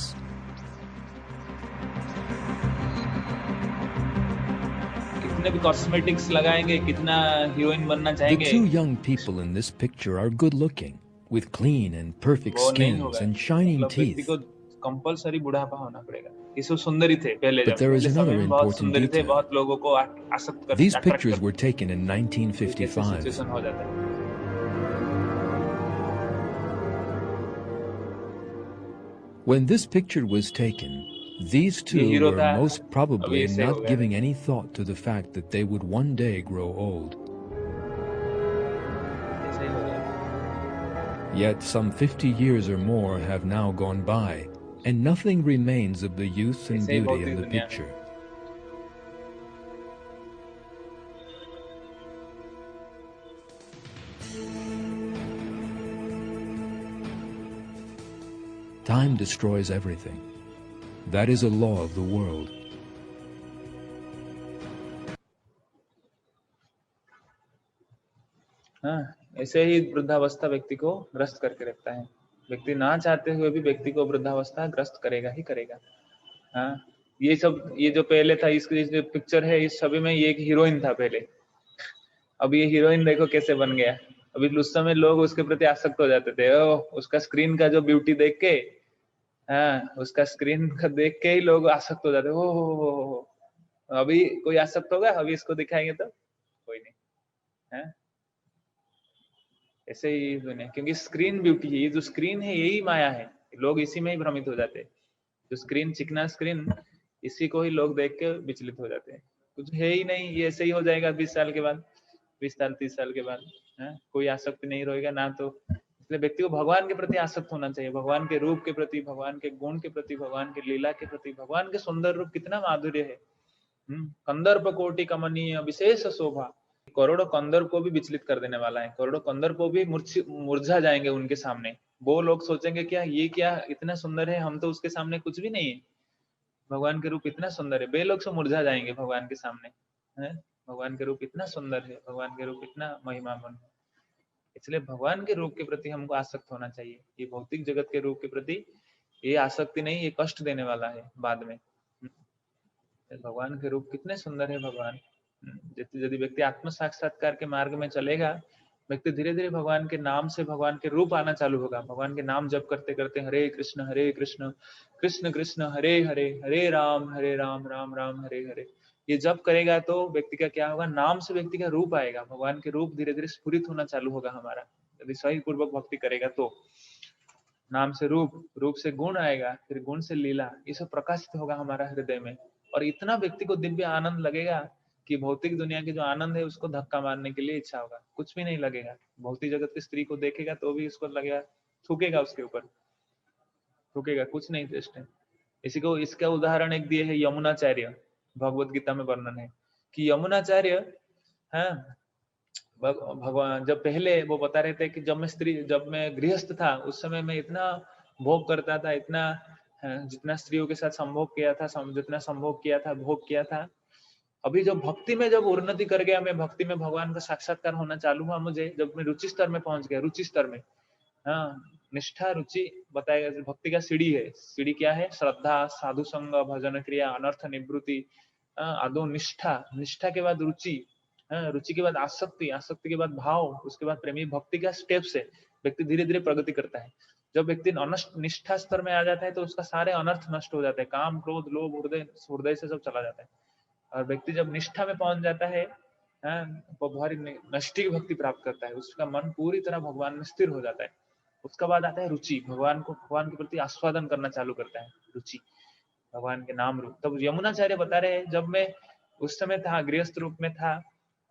कितने भी cosmetics लगाएंगे, कितना heroine बनना The चाहेंगे, two young people in this picture are good looking, with clean and perfect वो नहीं skins होगा। and shining मतलब व्यक्ति teeth. को कंपलसरी बुढ़ापा होना पड़ेगा। ये सब सुंदर ही थे पहले, But जब there is पहले समय another में बहुत important सुंदर ही थे, detail. बहुत लोगों को आसक्त कर, These attract pictures कर- were taken in कैसे 1955. सिचुएशन हो जाता है। When this picture was taken, these two hero were था, most probably अभी ऐसे हो not गया। giving any thought to the fact that they would one day grow old. ऐसे ही हो जाता है। Yet some 50 years or more have now gone by, and nothing remains of the youth and ऐसे ही beauty भौतिक in the दुनिया में। picture. Time destroys everything. That is a law of the world. हाँ, ऐसे ही वृद्धावस्था व्यक्ति को ग्रस्त करके रखता है। व्यक्ति ना चाहते हुए भी व्यक्ति को वृद्धावस्था ग्रस्त करेगा ही करेगा। हाँ, ये सब, ये जो पहले था, इसकी जो पिक्चर है, इस छवि में ये एक हीरोइन था पहले, अब ये हीरोइन देखो कैसे बन गया। अभी उस समय लोग उसके प्रति आसक्त हो जाते थे, उसका स्क्रीन का जो ब्यूटी देख के, हाँ, उसका स्क्रीन का देख के ही लोग आसक्त हो जाते, हो। अभी कोई आसक्त होगा? अभी इसको दिखाएंगे तो कोई नहीं है। ऐसे ही दुनिया, क्योंकि स्क्रीन ब्यूटी है, ये जो स्क्रीन है यही माया है, लोग इसी में ही भ्रमित हो जाते हैं। जो स्क्रीन, चिकना स्क्रीन, इसी को ही लोग देख के विचलित हो जाते हैं। कुछ है ही नहीं, ये ऐसे ही हो जाएगा 20 साल के बाद, 20 साल 30 साल के बाद, है कोई आसक्ति नहीं रहेगा ना। तो इसलिए व्यक्ति को भगवान के प्रति आसक्त होना चाहिए, भगवान के रूप के प्रति, भगवान के गुण के प्रति, भगवान के लीला के प्रति। भगवान के सुंदर रूप कितना माधुर्य है, कंदर्प कोटि कमनीय विशेष शोभा। करोड़ों कंदर्प को भी विचलित कर देने वाला है, करोड़ों कंदर्प को भी मुरझा जाएंगे उनके सामने। वो लोग सोचेंगे क्या ये क्या इतना सुंदर है, हम तो उसके सामने कुछ भी नहीं है। भगवान के रूप इतना सुंदर है, बे लोग से मुरझा जाएंगे भगवान के सामने, है भगवान के रूप इतना सुंदर है, भगवान के रूप इतना महिमामन। इसलिए भगवान के रूप के प्रति हमको आसक्त होना चाहिए। ये भौतिक जगत के रूप के प्रति ये आसक्ति नहीं, ये कष्ट देने वाला है बाद में। भगवान के रूप कितने सुंदर है भगवान, यदि व्यक्ति आत्म साक्षात्कार के मार्ग में चलेगा, व्यक्ति धीरे धीरे भगवान के नाम से भगवान के रूप आना चालू होगा। भगवान के नाम जप करते करते हरे कृष्ण कृष्ण कृष्ण हरे हरे, हरे राम राम राम हरे हरे, ये जप करेगा तो व्यक्ति का क्या होगा, नाम से व्यक्ति का रूप आएगा, भगवान के रूप धीरे धीरे स्फुरित होना चालू होगा हमारा। यदि सही पूर्वक भक्ति करेगा तो नाम से रूप, रूप से गुण आएगा, फिर गुण से लीला, ये सब प्रकाशित होगा हमारा हृदय में। और इतना व्यक्ति को दिव्य आनंद लगेगा कि भौतिक दुनिया के जो आनंद है उसको धक्का मारने के लिए इच्छा होगा, कुछ भी नहीं लगेगा। भौतिक जगत की स्त्री को देखेगा तो भी उसको लगेगा, थूकेगा उसके ऊपर, थूकेगा, कुछ नहीं टेस्ट है। इसी को, इसका उदाहरण एक दिए है यमुनाचार्य, भगवत गीता में वर्णन है कि यमुनाचार्य, हाँ, भगवान जब पहले वो बता रहे थे कि जब मैं गृहस्थ था उस समय मैं इतना भोग करता था, इतना जितना स्त्रियों के साथ संभोग किया था, जितना संभोग किया था, भोग किया था। अभी जब भक्ति में जब उन्नति कर गया, मैं भक्ति में भगवान का साक्षात्कार होना चालू हुआ मुझे, जब मैं रुचि स्तर में पहुंच गया, रुचि स्तर में, हाँ, निष्ठा रुचि बताएगा, भक्ति का सीढ़ी है। सीढ़ी क्या है? श्रद्धा, साधु संग, भजन क्रिया, अनर्थ निवृत्ति, आदो निष्ठा, निष्ठा के बाद रुचि, रुचि के बाद आसक्ति, आसक्ति के बाद भाव, उसके बाद प्रेमी भक्ति का स्टेप से व्यक्ति धीरे धीरे प्रगति करता है। जब व्यक्ति निष्ठा स्तर में आ जाता है तो उसका सारे अनर्थ नष्ट हो जाते हैं, काम क्रोध लोभ हृदय से सब चला जाता है। और व्यक्ति जब निष्ठा में पहुंच जाता है, वो भारी नष्टि की भक्ति प्राप्त करता है, उसका मन पूरी तरह भगवान में स्थिर हो जाता है। उसके बाद आता है रुचि, भगवान के प्रति आस्वादन करना चालू करता है, रुचि, भगवान के नाम रूप। तब यमुनाचार्य बता रहे हैं, जब मैं उस समय था, गृहस्थ रूप में था,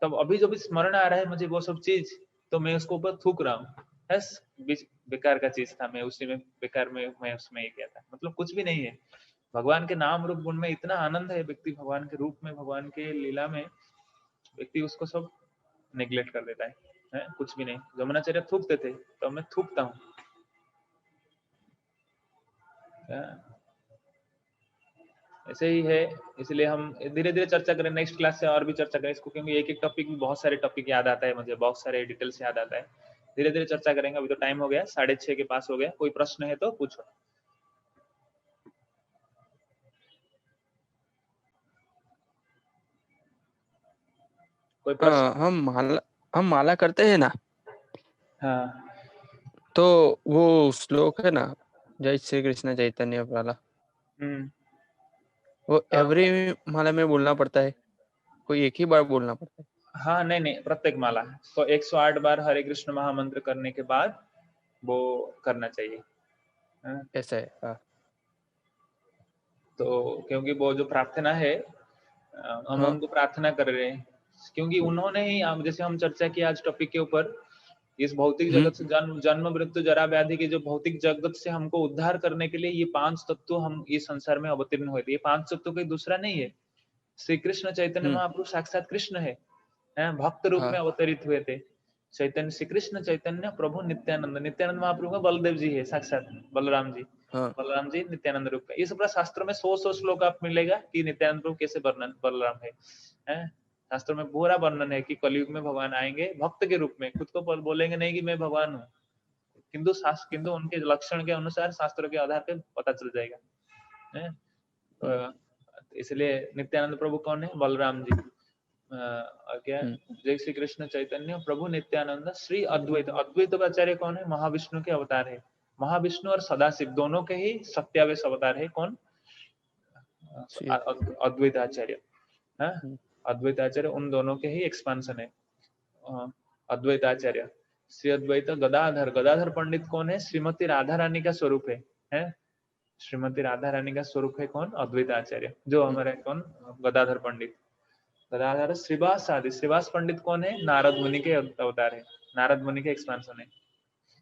तब अभी जब स्मरण आ रहा है मुझे वो सब चीज, तो मैं उसको ऊपर थूक रहा हूँ, बस बेकार का चीज था, मैं उसी में बेकार में मैं उसमें ये किया था, मतलब कुछ भी नहीं है। भगवान के नाम रूप गुण में इतना आनंद है, व्यक्ति भगवान के रूप में, भगवान के लीला में, व्यक्ति उसको सब नेग्लेक्ट कर देता है, कुछ भी नहीं। यमुनाचार्य थूकते थे तो मैं थूकता हूँ। ऐसे ही है, इसलिए हम धीरे धीरे चर्चा करें, नेक्स्ट क्लास से और भी चर्चा करें इसको, क्योंकि एक एक टॉपिक में बहुत सारे टॉपिक याद आता है मुझे, बहुत सारे डिटेल्स याद आता है। धीरे धीरे चर्चा करेंगे, अभी तो टाइम हो गया, 6:30 के पास हो गया। कोई प्रश्न है तो पूछो। कोई प्रश्न? हम माला करते हैं ना, हाँ, तो वो श्लोक है ना, जय श्री कृष्ण चैतन्य वाला, वो एवरी माला में बोलना पड़ता है, कोई एक ही बार बोलना पड़ता है? हाँ, नहीं, प्रत्येक माला तो 108 बार हरे कृष्ण महामंत्र करने के बाद वो करना चाहिए। ऐसा है, हाँ। तो क्योंकि वो जो प्रार्थना है, हम उनको प्रार्थना कर रहे हैं, क्योंकि उन्होंने ही, जैसे हम चर्चा की आज टॉपिक के ऊपर, इस भौतिक जगत से जन्म मृत्यु जरा व्याधि के जो भौतिक जगत से हमको उद्धार करने के लिए ये 5 तत्व हम इस संसार में अवतीर्ण हुए थे। ये 5 तत्व कोई दूसरा नहीं है, श्री कृष्ण चैतन्य महाप्रभु साक्षात कृष्ण है, भक्त रूप में अवतरित हुए थे। चैतन्य, श्री कृष्ण चैतन्य प्रभु नित्यानंद, नित्यानंद महाप्रभु का बलदेव जी है, साक्षात बलराम जी, बलराम जी नित्यानंद रूप का। ये सब शास्त्र में 100 श्लोक आप मिलेगा कि नित्यानंद प्रभु कैसे वर्णन बलराम है। शास्त्र में पूरा वर्णन है कि कलयुग में भगवान आएंगे भक्त के रूप में, खुद को बोलेंगे नहीं कि मैं भगवान हूँ, किंतु उनके लक्षण के अनुसार शास्त्रों के आधार पे पता चल जाएगा। इसलिए नित्यानंद प्रभु कौन है? बलराम जी। क्या? जय श्री कृष्ण चैतन्य प्रभु नित्यानंद श्री अद्वैत, अद्वैत आचार्य कौन है? महाविष्णु के अवतार है। महाविष्णु और सदाशिव दोनों के ही सत्यावेश अवतार है। कौन? अद्वैत आचार्य। अद्वैत आचार्य उन दोनों के ही एक्सपांशन है। अद्वैत आचार्य, श्री अद्वैत गदाधर, गदाधर पंडित कौन है? श्रीमती राधा रानी का स्वरूप है। श्रीमती राधा रानी का स्वरूप है कौन? अद्वैत आचार्य, जो हमारे कौन? गदाधर पंडित। गदाधर श्रीवास आदि, श्रीवास पंडित कौन है? नारद मुनि के अवतार है, नारद मुनि के एक्सपांशन है।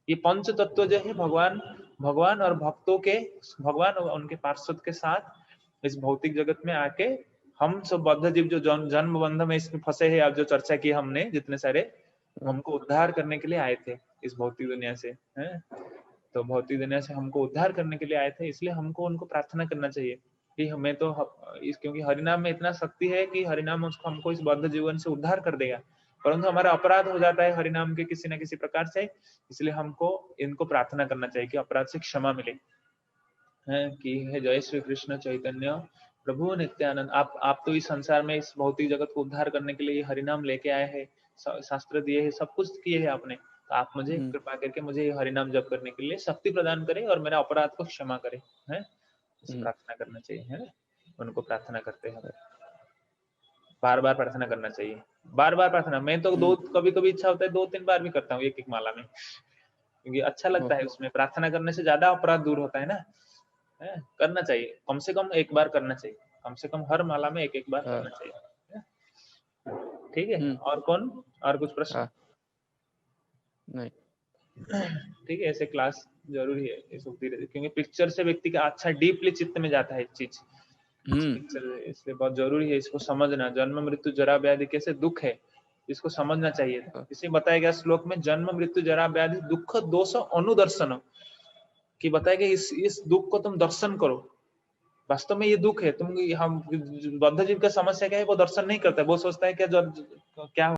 ये पंच तत्व जो है भगवान और भक्तों के, भगवान और उनके पार्षद के साथ इस भौतिक जगत में आके हम सब बद्ध जीव जो जन्म बंध में इसमें फंसे हैं, आप जो चर्चा की हमने, जितने सारे, हमको उद्धार करने के लिए आए थे इस भौतिक दुनिया से, तो भौतिक दुनिया से हमको उद्धार करने के लिए आए थे। इसलिए हमको उनको प्रार्थना करना चाहिए कि हमें तो क्योंकि हरिनाम में इतना शक्ति है कि हरिनाम हमको इस बद्ध जीवन से उद्धार कर देगा, परंतु हमारा अपराध हो जाता है हरिनाम के किसी न किसी प्रकार से। इसलिए हमको इनको प्रार्थना करना चाहिए कि अपराध से क्षमा मिले, कि हे जय श्री कृष्ण चैतन्य प्रभु नित्यानंद, आप तो इस संसार में इस भौतिक जगत को उद्धार करने के लिए हरिनाम लेके आए हैं, शास्त्र दिए हैं, सब कुछ किए हैं आपने, तो आप मुझे कृपा करके मुझे ये हरिनाम जप करने के लिए शक्ति प्रदान करें और मेरा अपराध को क्षमा करें, है प्रार्थना करना चाहिए, है उनको प्रार्थना करते हैं, बार बार प्रार्थना करना चाहिए, बार बार प्रार्थना। मैं तो कभी कभी इच्छा होता है 2-3 बार भी करता हूँ एक एक माला में, क्योंकि अच्छा लगता है, उसमें प्रार्थना करने से ज्यादा अपराध दूर होता है ना, करना चाहिए, कम से कम एक बार करना चाहिए, कम से कम हर माला में एक एक बार करना चाहिए, ठीक है। और कौन, और कुछ प्रश्न? नहीं, ठीक है, ऐसे क्लास जरूरी है ये सब धीरे, क्योंकि पिक्चर से व्यक्ति का अच्छा डीपली चित्त में जाता है चीज, इसलिए बहुत जरूरी है इसको समझना। जन्म मृत्यु जरा व्याधि कैसे दुख है, इसको समझना चाहिए। इसे बताया गया श्लोक में, जन्म मृत्यु जरा व्याधि दुख दोष अनुदर्शन, कि बताया गया इस दुख को तुम दर्शन करो, वास्तव में ये दुख है, तुम हम बद्ध जीव का समस्या क्या है, वो दर्शन नहीं करता है, वो सोचता है क्या